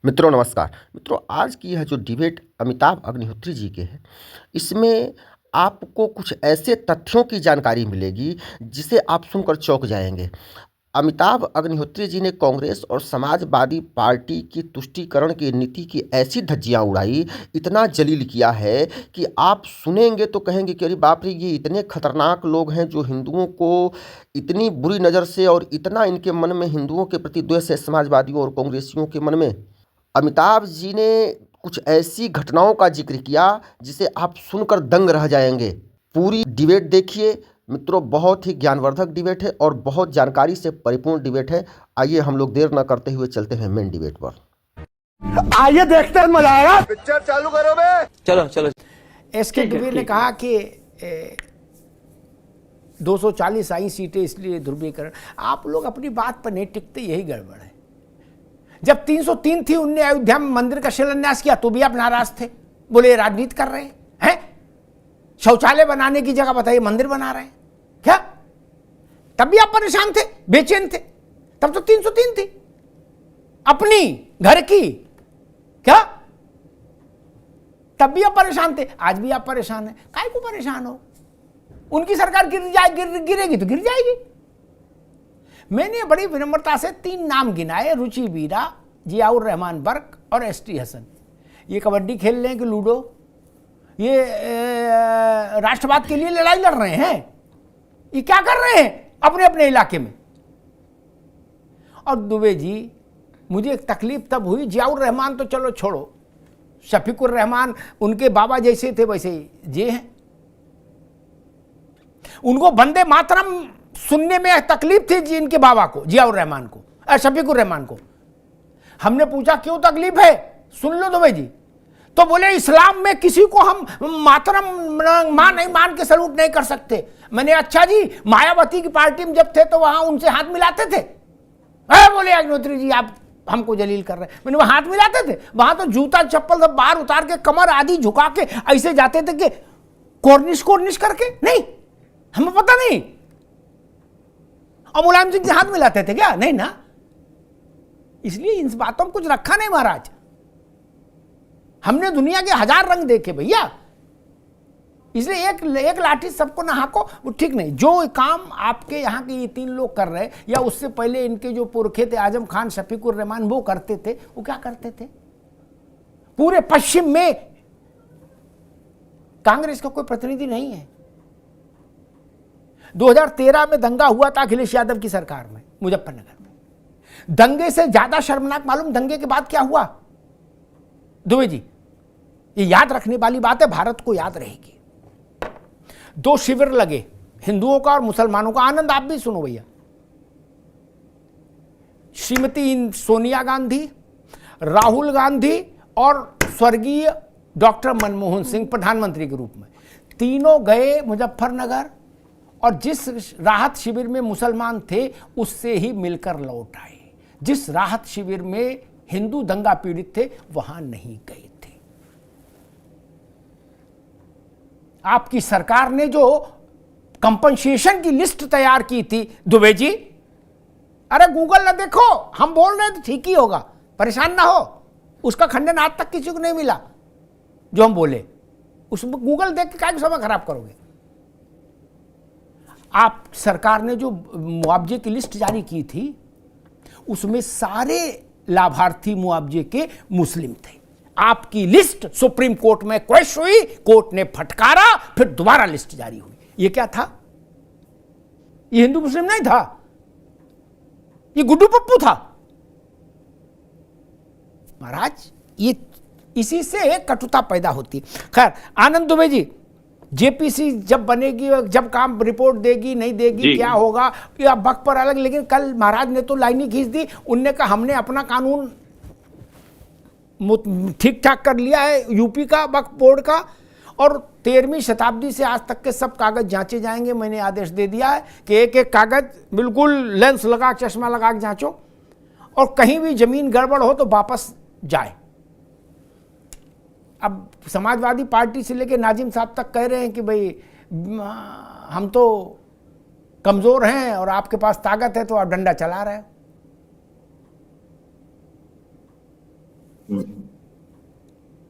मित्रों नमस्कार। मित्रों आज की यह जो डिबेट अमिताभ अग्निहोत्री जी के है, इसमें आपको कुछ ऐसे तथ्यों की जानकारी मिलेगी जिसे आप सुनकर चौंक जाएँगे। अमिताभ अग्निहोत्री जी ने कांग्रेस और समाजवादी पार्टी की तुष्टीकरण की नीति की ऐसी धज्जियाँ उड़ाई, इतना जलील किया है कि आप सुनेंगे तो कहेंगे कि अरे बाप रे! ये इतने खतरनाक लोग हैं जो हिंदुओं को इतनी बुरी नज़र से और इतना इनके मन में हिंदुओं के प्रति द्वेष है समाजवादियों और कांग्रेसियों के मन में। अमिताभ जी ने कुछ ऐसी घटनाओं का ज़िक्र किया जिसे आप सुनकर दंग रह जाएँगे। पूरी डिबेट देखिए मित्रों, बहुत ही ज्ञानवर्धक डिबेट है और बहुत जानकारी से परिपूर्ण डिबेट है। आइए हम लोग देर न करते हुए चलते हैं मेन डिबेट पर। आइए देखते हैं, मजा आएगा। पिक्चर चालू करो बे। चलो चलो। एसके डुबे ने कहा कि 240 आई सीटें इसलिए ध्रुवीकरण। आप लोग अपनी बात पर नहीं टिकते, यही गड़बड़ है। जब 303 थी, उनने अयोध्या में मंदिर का शिलान्यास किया तो भी आप नाराज थे, बोले राजनीति कर रहे हैं। शौचालय बनाने की जगह बताइए मंदिर बना रहे हैं क्या? तब भी आप परेशान थे, बेचैन थे। तब तो 303 थी अपनी घर की, क्या तब भी आप परेशान थे, आज भी आप परेशान हैं। काहे को परेशान हो? उनकी सरकार गिरेगी तो गिर जाएगी। मैंने बड़ी विनम्रता से 3 नाम गिनाए, रुचि वीरा, जियाउर रहमान बर्क और एसटी हसन। ये कबड्डी खेल रहे हैं कि लूडो? ये राष्ट्रवाद के लिए लड़ाई लड़ रहे हैं? ये क्या कर रहे हैं अपने अपने इलाके में? और दुबे जी, मुझे एक तकलीफ तब हुई, जियाउर रहमान तो चलो छोड़ो, शफीकुर रहमान उनके बाबा जैसे थे वैसे ये हैं। उनको वंदे मातरम सुनने में तकलीफ थी जी, इनके बाबा को, जियाउर रहमान को, शफीकुर रहमान को। हमने पूछा क्यों तकलीफ है, सुन लो दुबे जी। तो बोले इस्लाम में किसी को हम मातरम मां नहीं मान के सलूट नहीं कर सकते। मैंने अच्छा जी, मायावती की पार्टी में जब थे तो वहां उनसे हाथ मिलाते थे? बोले अग्निहोत्री जी आप हमको जलील कर रहे हैं। मैंने वहां हाथ मिलाते थे? वहां तो जूता चप्पल सब बाहर उतार के कमर आदि झुका के ऐसे जाते थे कि कोर्निश करके। नहीं, हमें पता नहीं। और मुलायम सिंह से हाथ मिलाते थे क्या? नहीं ना। इसलिए इन बातों में कुछ रखा नहीं महाराज। हमने दुनिया के 1000 रंग देखे भैया, इसलिए एक लाठी सबको ना हाको, वो ठीक नहीं। जो काम आपके यहाँ के ये 3 लोग कर रहे हैं, या उससे पहले इनके जो पुरखे थे आजम खान, शफीकुर रहमान, वो करते थे। वो क्या करते थे? पूरे पश्चिम में कांग्रेस का कोई प्रतिनिधि नहीं है। 2013 में दंगा हुआ था अखिलेश यादव की सरकार में मुजफ्फरनगर में। दंगे से ज्यादा शर्मनाक मालूम दंगे के बाद क्या हुआ दुबे जी? ये याद रखने वाली बात है, भारत को याद रहेगी। 2 शिविर लगे, हिंदुओं का और मुसलमानों का। आनंद आप भी सुनो भैया। श्रीमती सोनिया गांधी, राहुल गांधी और स्वर्गीय डॉक्टर मनमोहन सिंह प्रधानमंत्री के रूप में, तीनों गए मुजफ्फरनगर और जिस राहत शिविर में मुसलमान थे उससे ही मिलकर लौट आए। जिस राहत शिविर में हिंदू दंगा पीड़ित थे वहां नहीं गए थे। आपकी सरकार ने जो कंपनसेशन की लिस्ट तैयार की थी दुबे जी, अरे गूगल ना देखो, हम बोल रहे हैं तो ठीक ही होगा, परेशान ना हो। उसका खंडन आज तक किसी को नहीं मिला जो हम बोले। उस गूगल देख के क्या समय खराब करोगे? आप सरकार ने जो मुआवजे की लिस्ट जारी की थी उसमें सारे लाभार्थी मुआवजे के मुस्लिम थे। आपकी लिस्ट सुप्रीम कोर्ट में क्वेश हुई, कोर्ट ने फटकारा, फिर दोबारा लिस्ट जारी हुई। ये क्या था? ये हिंदू मुस्लिम नहीं था, ये गुड्डू पप्पू था महाराज। ये इसी से कटुता पैदा होती। खैर आनंद दुबे जी, जेपीसी जब बनेगी, जब काम रिपोर्ट देगी नहीं देगी, क्या होगा या वक्त पर अलग। लेकिन कल महाराज ने तो लाइन ही खींच दी। उनने कहा हमने अपना कानून ठीक ठाक कर लिया है यूपी का वक्फ बोर्ड का, और 13वीं शताब्दी से आज तक के सब कागज जांचे जाएंगे। मैंने आदेश दे दिया है कि एक एक कागज बिल्कुल लेंस लगा, चश्मा लगा के जांचो, और कहीं भी जमीन गड़बड़ हो तो वापस जाए। अब समाजवादी पार्टी से लेकर नाजिम साहब तक कह रहे हैं कि भाई हम तो कमजोर हैं और आपके पास ताकत है तो आप डंडा चला रहे हो। हम्म।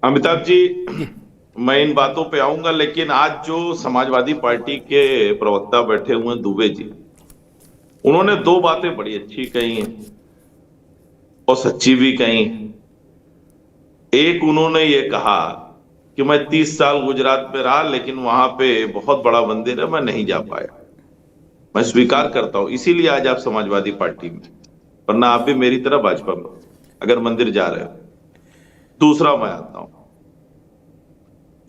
अमिताभ जी, जी। मैं इन बातों पे आऊंगा, लेकिन आज जो समाजवादी पार्टी के प्रवक्ता बैठे हुए हैं, दुबे जी, उन्होंने दो बातें बड़ी अच्छी कही हैं और सच्ची भी कही हैं। एक, उन्होंने ये कहा कि मैं 30 साल गुजरात में रहा, लेकिन वहां पे बहुत बड़ा मंदिर है, मैं नहीं जा पाया। मैं स्वीकार करता हूं, इसीलिए आज आप समाजवादी पार्टी में, वरना आप भी मेरी तरह भाजपा में होते, अगर मंदिर जा रहे हो। दूसरा मैं आता हूं,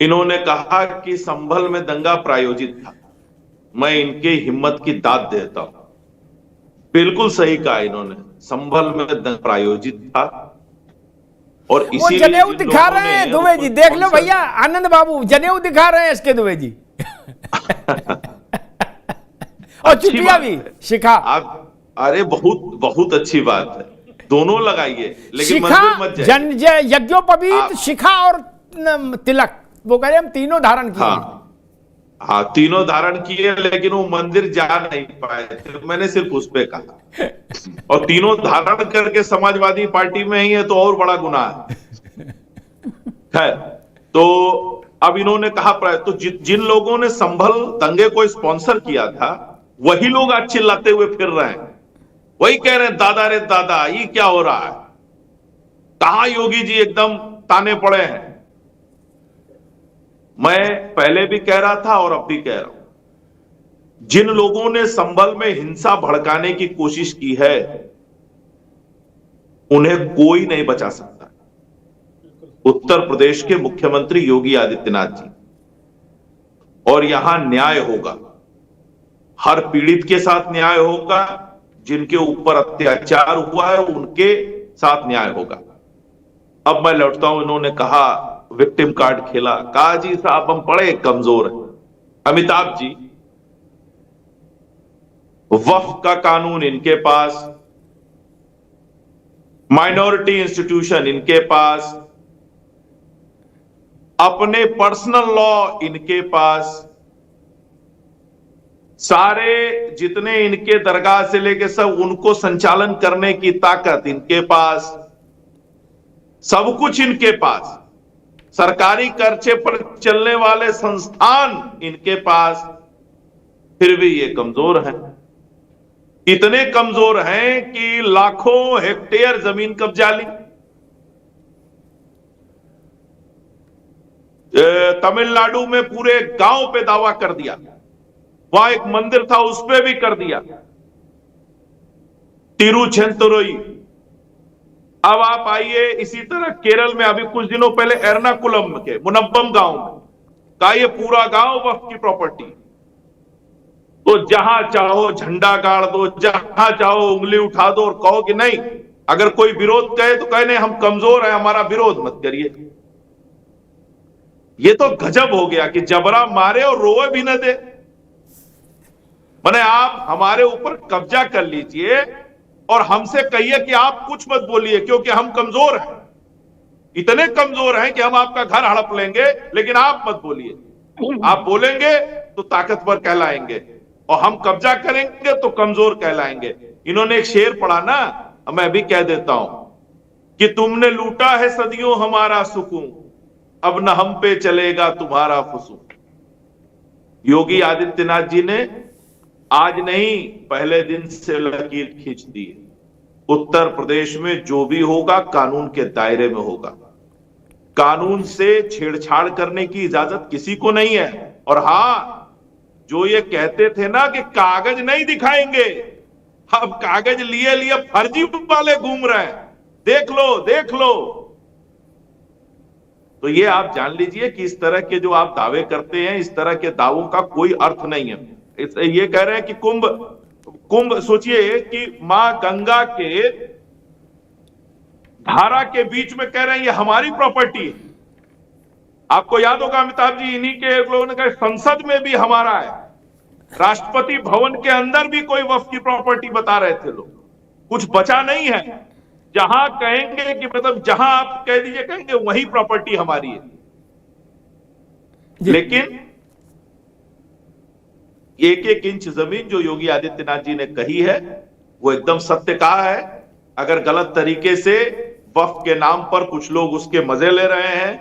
इन्होंने कहा कि संभल में दंगा प्रायोजित था। मैं इनके हिम्मत की दाद देता हूं। बिल्कुल सही कहा इन्होंने, संभल में दंगा प्रायोजित था और वो इसीलिए जनेऊ जिन दिखा लोगों रहे ने हैं दुबे उसको जी, देख लो स्पॉन्सर भैया, आनंद बाबू जनेऊ दिखा रहे हैं इसके दुबे जी। और अच्छी चुटिया बात भी है। शिखा। आप, अरे बहुत बहुत अच्छी बात है, दोनों लगाइए, लेकिन शिखा, मंदिर मत जाइए यज्ञोपवीत, आप। शिखा और तिलक, वो कह रहे हम तीनों धारण किए हैं। हाँ हाँ, तीनों धारण किए, लेकिन वो मंदिर जा नहीं पाए थे, मैंने सिर्फ उस पे कहा। और तीनों धारण करके समाजवादी पार्टी में ही है, तो और बड़ा गुनाह है। तो अब इन्होंने कहा तो जिन लोगों ने संभल दंगे को स्पॉन्सर किया था, वही लोग आज चिल्लाते हुए फिर रहे हैं, वही कह रहे हैं दादा रे दादा ये क्या हो रहा है। कहा योगी जी एकदम ताने पड़े हैं। मैं पहले भी कह रहा था और अब भी कह रहा हूं, जिन लोगों ने संभल में हिंसा भड़काने की कोशिश की है, उन्हें कोई नहीं बचा सकता। उत्तर प्रदेश के मुख्यमंत्री योगी आदित्यनाथ जी, और यहां न्याय होगा, हर पीड़ित के साथ न्याय होगा, जिनके ऊपर अत्याचार हुआ है उनके साथ न्याय होगा। अब मैं लौटता हूं, इन्होंने कहा विक्टिम कार्ड खेला, कहा जी साहब हम बड़े कमजोर हैं। अमिताभ जी, वक्फ का कानून इनके पास, माइनॉरिटी इंस्टीट्यूशन इनके पास, अपने पर्सनल लॉ इनके पास, सारे जितने इनके दरगाह से लेके सब उनको संचालन करने की ताकत इनके पास, सब कुछ इनके पास, सरकारी खर्चे पर चलने वाले संस्थान इनके पास, फिर भी ये कमजोर हैं। इतने कमजोर हैं कि लाखों हेक्टेयर जमीन कब्जा ली। तमिलनाडु में पूरे गांव पे दावा कर दिया, वहां एक मंदिर था उस पे भी कर दिया, तिरुचेंतुरई। अब आप आइए, इसी तरह केरल में अभी कुछ दिनों पहले एर्नाकुलम के मुनब्बम गांव में का ये पूरा गांव वक्फ की प्रॉपर्टी। तो जहां चाहो झंडा गाड़ दो, जहां चाहो उंगली उठा दो और कहो कि नहीं, अगर कोई विरोध कहे तो कहे नहीं हम कमजोर हैं, हमारा विरोध मत करिए। ये तो गजब हो गया कि जबरा मारे और रोए भी न दे। माने आप हमारे ऊपर कब्जा कर लीजिए और हमसे कहिए कि आप कुछ मत बोलिए क्योंकि हम कमजोर हैं, इतने कमजोर हैं कि हम आपका घर हड़प लेंगे, लेकिन आप मत बोलिए। आप बोलेंगे तो ताकतवर कहलाएंगे और हम कब्जा करेंगे तो कमजोर कहलाएंगे। इन्होंने एक शेर पढ़ा ना, मैं भी कह देता हूं कि तुमने लूटा है सदियों हमारा सुकून, अब न हम पे चलेगा तुम्हारा फुसून। योगी आदित्यनाथ जी ने आज नहीं, पहले दिन से लकीर खींच दी है। उत्तर प्रदेश में जो भी होगा कानून के दायरे में होगा, कानून से छेड़छाड़ करने की इजाजत किसी को नहीं है। और हां, जो ये कहते थे ना कि कागज नहीं दिखाएंगे, अब कागज लिए लिए फर्जी वाले घूम रहे हैं, देख लो देख लो। तो ये आप जान लीजिए कि इस तरह के जो आप दावे करते हैं, इस तरह के दावों का कोई अर्थ नहीं है। ये कह रहे हैं कि कुंभ सोचिए कि मां गंगा के धारा के बीच में कह रहे हैं ये हमारी प्रॉपर्टी है। आपको याद होगा अमिताभ जी, इन्हीं के लोगों ने कहा संसद में भी हमारा है, राष्ट्रपति भवन के अंदर भी कोई वक्फ की प्रॉपर्टी बता रहे थे लोग। कुछ बचा नहीं है, जहां कहेंगे कि मतलब जहां आप कह दीजिए कहेंगे वही प्रॉपर्टी हमारी है। लेकिन एक एक इंच जमीन जो योगी आदित्यनाथ जी ने कही है वो एकदम सत्य कहा है। अगर गलत तरीके से वक्फ के नाम पर कुछ लोग उसके मजे ले रहे हैं,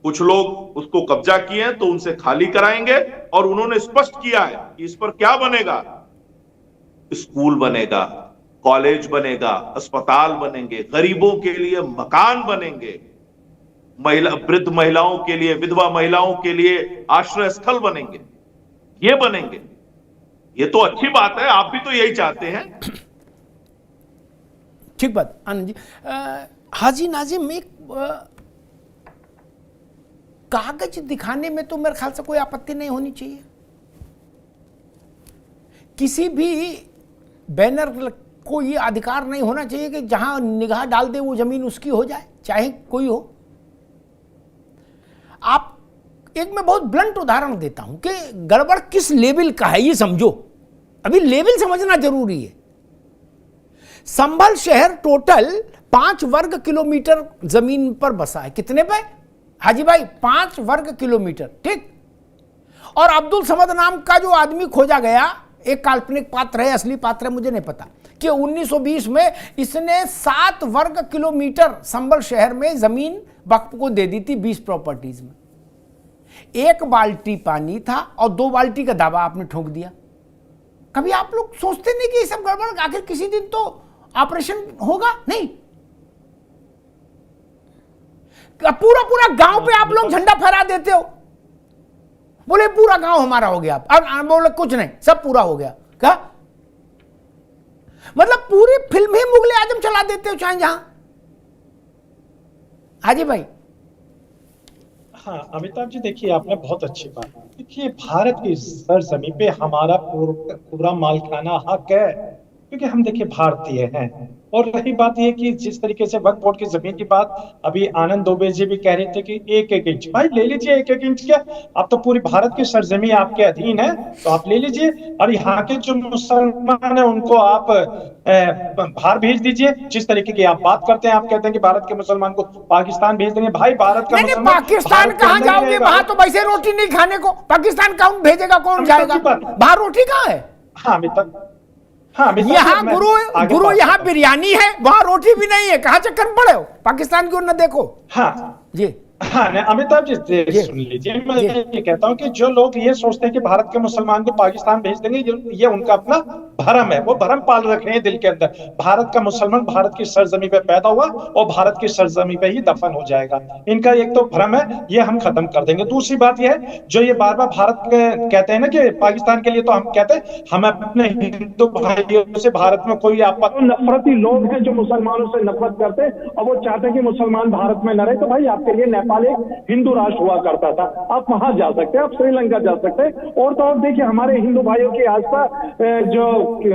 कुछ लोग उसको कब्जा किए हैं तो उनसे खाली कराएंगे। और उन्होंने स्पष्ट किया है कि इस पर क्या बनेगा, स्कूल बनेगा, कॉलेज बनेगा, अस्पताल बनेंगे, गरीबों के लिए मकान बनेंगे, वृद्ध महिलाओं के लिए, विधवा महिलाओं के लिए आश्रय स्थल बनेंगे, ये बनेंगे। ये तो अच्छी बात है, आप भी तो यही चाहते हैं। ठीक बात आनंद जी। हाजी नाजिम, एक कागज दिखाने में तो मेरे ख्याल से कोई आपत्ति नहीं होनी चाहिए। किसी भी बैनर को ये अधिकार नहीं होना चाहिए कि जहां निगाह डाल दे वो जमीन उसकी हो जाए, चाहे कोई हो। आप एक मैं बहुत ब्लंट उदाहरण देता हूं कि गड़बड़ किस लेवल का है ये समझो, अभी लेवल समझना जरूरी है। संभल शहर टोटल 5 वर्ग किलोमीटर जमीन पर बसा है। कितने पे हाजी भाई? 5 वर्ग किलोमीटर, ठीक। और अब्दुल समद नाम का जो आदमी खोजा गया, एक काल्पनिक पात्र है, असली पात्र है मुझे नहीं पता, कि 1920 में इसने 7 वर्ग किलोमीटर संभल शहर में जमीन वक्फ को दे दी थी 20 प्रॉपर्टीज में। 1 बाल्टी पानी था और 2 बाल्टी का दावा आपने ठोक दिया। कभी आप लोग सोचते नहीं कि ये सब गड़बड़, आखिर किसी दिन तो ऑपरेशन होगा? नहीं, पूरा पूरा गांव पे आप लोग झंडा फहरा देते हो, बोले पूरा गांव हमारा हो गया, अब बोले कुछ नहीं, सब पूरा हो गया। क्या मतलब पूरी फिल्म ही मुगले आजम चला देते हो चाहे जहां। हाजी भाई। हाँ अमिताभ जी, देखिए आपने बहुत अच्छी बात, देखिए भारत की सरजमीं पे हमारा पूरा मालिकाना हक है, क्योंकि हम देखिए भारतीय हैं। और रही बात ये कि जिस तरीके से वक्फ बोर्ड की जमीन की बात अभी आनंद दुबे जी भी कह रहे थे कि 1-1 इंच, भाई ले लीजिए 1-1 इंच क्या, अब तो पूरी भारत की सरजमीं आपके अधीन है, तो आप ले लीजिए। और यहाँ के जो मुसलमान है उनको आप बाहर भेज दीजिए। जिस तरीके की आप बात करते हैं, आप कहते हैं कि भारत के मुसलमान को पाकिस्तान भेज देंगे, भाई भारत का नहीं, पाकिस्तान कहाँ जाओगे? वहां तो वैसे रोटी नहीं खाने को, पाकिस्तान कौन भेजेगा, कौन जाएगा? बाहर रोटी कहाँ है? हाँ अमिताभ, हाँ यहाँ गुरु यहाँ बिरयानी है, वहां रोटी भी नहीं है, कहाँ चक्कर पड़े हो? पाकिस्तान की ओर न देखो। हाँ जी हाँ अमिताभ जी सुन लीजिए, मैं ये कहता हूँ कि जो लोग ये सोचते हैं कि भारत के मुसलमान को पाकिस्तान भेज देंगे, ये उनका अपना भरम है, वो भरम पाल रखे हैं दिल के अंदर। भारत का मुसलमान भारत की सरजमी पे पैदा हुआ और भारत की सरजमी पे ही दफन हो जाएगा। इनका एक तो भ्रम है, ये हम खत्म कर देंगे। दूसरी बात यह है, जो ये बार बार भारत कहते हैं ना कि पाकिस्तान के लिए, तो हम कहते हैं हम अपने हिंदू भाइयों से भारत में कोई आपत्ति, नफरती लोग हैं जो मुसलमानों से नफरत करते हैं और वो चाहते हैं कि मुसलमान भारत में न रहे। तो भाई आपके लिए नेपाल एक हिंदू राष्ट्र हुआ करता था, आप वहां जा सकते हैं, आप श्रीलंका जा सकते हैं। और तो और देखिए हमारे हिंदू भाइयों की आस्था जो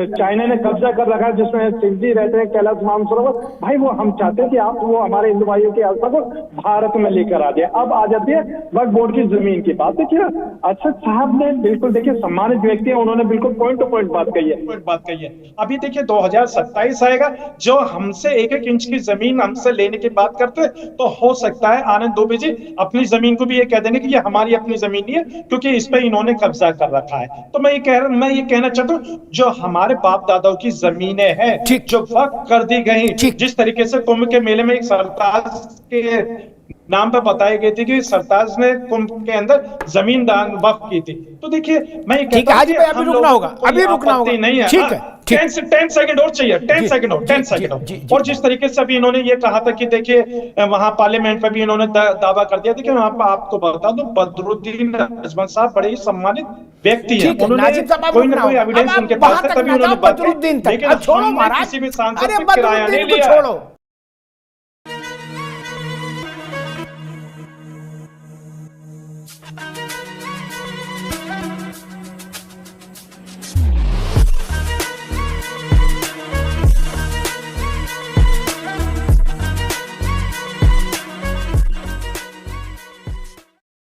चाइना ने कब्जा कर रखा है, जिसमें शिव जी रहते हैं, कैलाश मानसरोवर, भाई वो हम चाहते हैं कि आप वो हमारे हिंदू भाइयों की आस्था को भारत में लेकर आ जाए। अब आ जाती है वक्फ बोर्ड की जमीन की बात। देखिए अर्शद साहब ने बिल्कुल, देखिए सम्मानित व्यक्ति है, उन्होंने बिल्कुल पॉइंट टू पॉइंट बात कही है। अभी देखिए 2027 आएगा, जो हमसे 1-1 इंच की जमीन हमसे लेने की बात करते, तो हो सकता है आनंद दुबे जी अपनी जमीन को भी ये कह देंगे कि ये हमारी अपनी जमीन नहीं है, क्योंकि इस पे इन्होंने कब्जा कर रखा है। तो मैं ये कहना चाहता हूँ, जो हमारे बाप दादाओं की जमीनें हैं, जो वक्फ कर दी गई, जिस तरीके से कुंभ के मेले में एक सरताज के नाम पे बताई गई थी कि सरताज ने कुंभ के अंदर जमीन दान वक्फ की थी। तो देखिए मैं ये कहता हूं कि अभी रुकना होगा, अभी रुकना होगा, नहीं है। ठीक है, 10 सेकंड और चाहिए, 10 सेकंड और। और जिस तरीके से अभी इन्होंने ये कहा था कि देखिए वहां पार्लियामेंट में भी इन्होंने दावा कर दिया। देखिए वहां पर आपको बता दूं, बदरुद्दीन अजमल साहब बड़े ही सम्मानित व्यक्ति हैं, उन्होंने कोई ना कोई एविडेंस उनके पास है, तभी उन्होंने बदरुद्दीन तक छोड़ो महाराज, किसी भी सांसद अरे से किराया नहीं बदरुद्दीन को लिया। छोड़ो,